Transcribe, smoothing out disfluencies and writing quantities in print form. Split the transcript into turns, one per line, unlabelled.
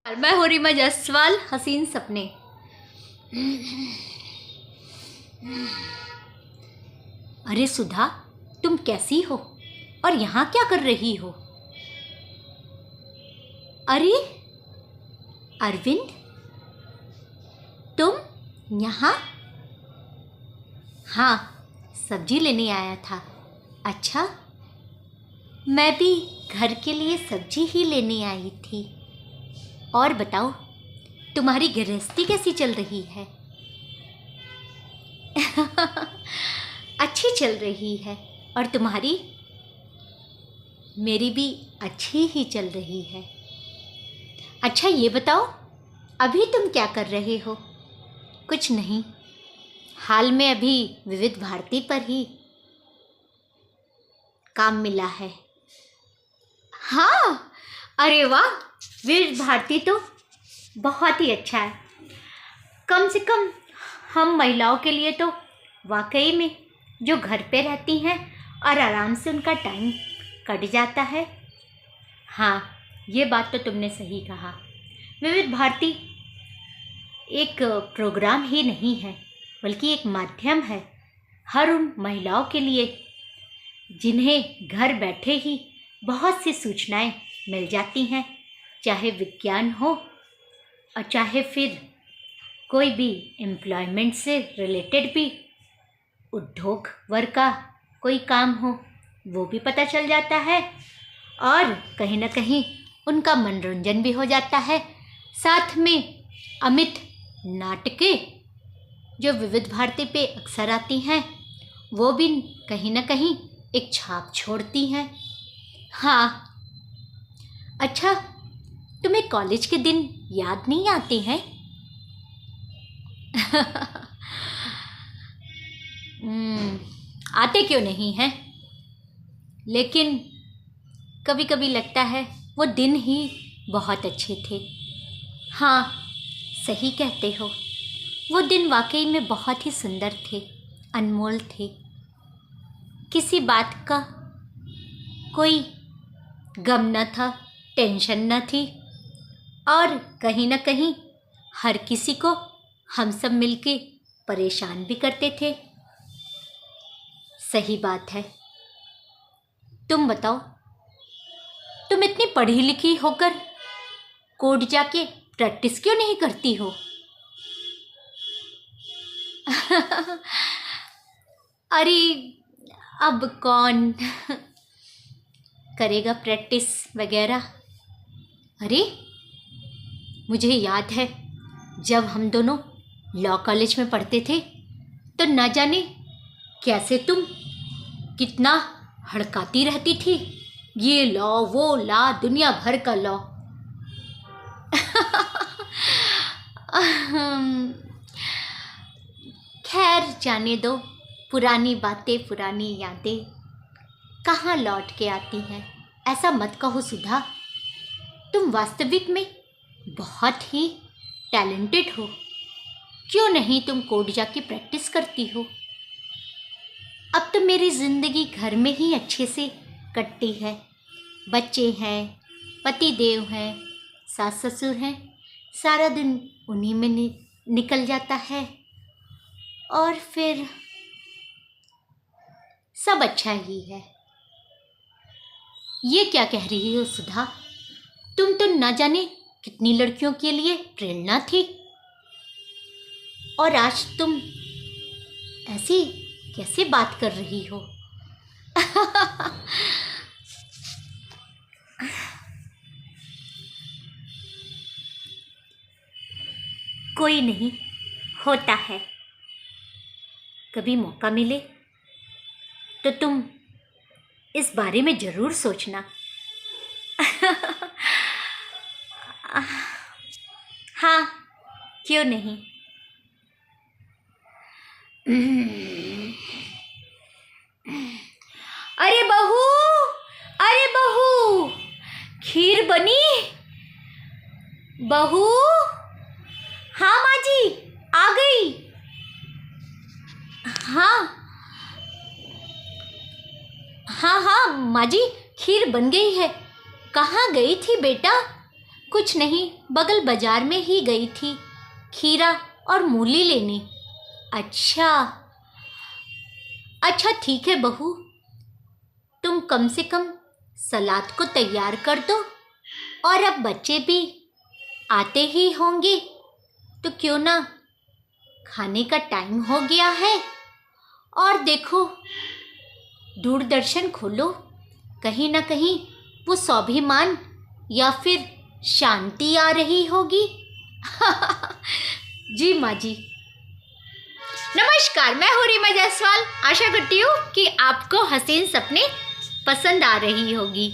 मैं हूँ रीमा जायसवाल। हसीन सपने। अरे सुधा, तुम कैसी हो और यहाँ क्या कर रही हो? अरे अरविंद, तुम यहाँ? हाँ, सब्जी लेने आया था। अच्छा, मैं भी घर के लिए सब्जी ही लेने आई थी। और बताओ, तुम्हारी गृहस्थी कैसी चल रही है? अच्छी चल रही है। और तुम्हारी? मेरी भी अच्छी ही चल रही है। अच्छा ये बताओ, अभी तुम क्या कर रहे हो? कुछ नहीं, हाल में अभी विविध भारती पर ही काम मिला है। हाँ, अरे वाह, विविध भारती तो बहुत ही अच्छा है। कम से कम हम महिलाओं के लिए तो वाकई में, जो घर पे रहती हैं और आराम से उनका टाइम कट जाता है। हाँ, ये बात तो तुमने सही कहा। विविध भारती एक प्रोग्राम ही नहीं है, बल्कि एक माध्यम है हर उन महिलाओं के लिए जिन्हें घर बैठे ही बहुत सी सूचनाएं मिल जाती हैं, चाहे विज्ञान हो और चाहे फिर कोई भी एम्प्लॉयमेंट से रिलेटेड भी उद्योग वर्ग का कोई काम हो, वो भी पता चल जाता है और कहीं ना कहीं उनका मनोरंजन भी हो जाता है। साथ में अमित नाटकें जो विविध भारती पे अक्सर आती हैं, वो भी कहीं ना कहीं एक छाप छोड़ती हैं। हाँ, अच्छा, तुम्हें कॉलेज के दिन याद नहीं आते हैं? आते क्यों नहीं हैं, लेकिन कभी कभी लगता है वो दिन ही बहुत अच्छे थे। हाँ, सही कहते हो, वो दिन वाकई में बहुत ही सुंदर थे, अनमोल थे। किसी बात का कोई गम न था, टेंशन न थी, और कहीं ना कहीं हर किसी को हम सब मिलके परेशान भी करते थे। सही बात है। तुम बताओ, तुम इतनी पढ़ी लिखी होकर कोर्ट जाके प्रैक्टिस क्यों नहीं करती हो? अरे अब कौन करेगा प्रैक्टिस वगैरह। अरे मुझे याद है, जब हम दोनों लॉ कॉलेज में पढ़ते थे तो न जाने कैसे तुम कितना हड़काती रहती थी, ये लॉ वो लॉ, दुनिया भर का लॉ। खैर जाने दो, पुरानी बातें पुरानी यादें कहाँ लौट के आती हैं। ऐसा मत कहो सुधा, तुम वास्तविक में बहुत ही टैलेंटेड हो। क्यों नहीं तुम कोर्ट जाके प्रैक्टिस करती हो? अब तो मेरी ज़िंदगी घर में ही अच्छे से कटती है। बच्चे हैं, पति देव हैं, सास ससुर हैं, सारा दिन उन्हीं में निकल जाता है और फिर सब अच्छा ही है। ये क्या कह रही हो सुधा? तुम तो न जाने कितनी लड़कियों के लिए प्रेरणा थी, और आज तुम ऐसी कैसे बात कर रही हो? कोई नहीं, होता है। कभी मौका मिले तो तुम इस बारे में ज़रूर सोचना। हाँ, क्यों नहीं। अरे बहू, अरे बहू, खीर बनी? बहू, हाँ माँ जी, आ गई। हाँ हाँ हाँ माँ जी, खीर बन गई है। कहाँ गई थी बेटा? कुछ नहीं, बगल बाजार में ही गई थी खीरा और मूली लेने। अच्छा अच्छा, ठीक है बहू, तुम कम से कम सलाद को तैयार कर दो। और अब बच्चे भी आते ही होंगे, तो क्यों ना, खाने का टाइम हो गया है। और देखो, दूरदर्शन खोलो, कहीं ना कहीं वो स्वाभिमान या फिर शांति आ रही होगी। जी माँ जी। नमस्कार, मैं हूँ रीमा जायसवाल। आशा करती हूँ कि आपको हसीन सपने पसंद आ रही होगी।